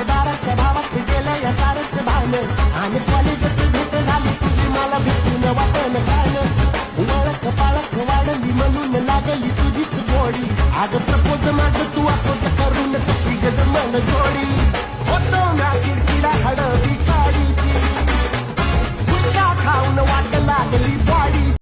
बाराच्या भावात गेलं या सारच भान आणि कॉलेजात भेट झाली तुझी मला भेटून वाटलं छान वळख पाळख वाढली म्हणून लागली तुझीच गोडी अगं प्रपोज माझं तू अपोज करून कशी गजमल जोडी होतो ना किरकिरा हडवी काडीची गुटखा खाऊन वाट लागली बॉडी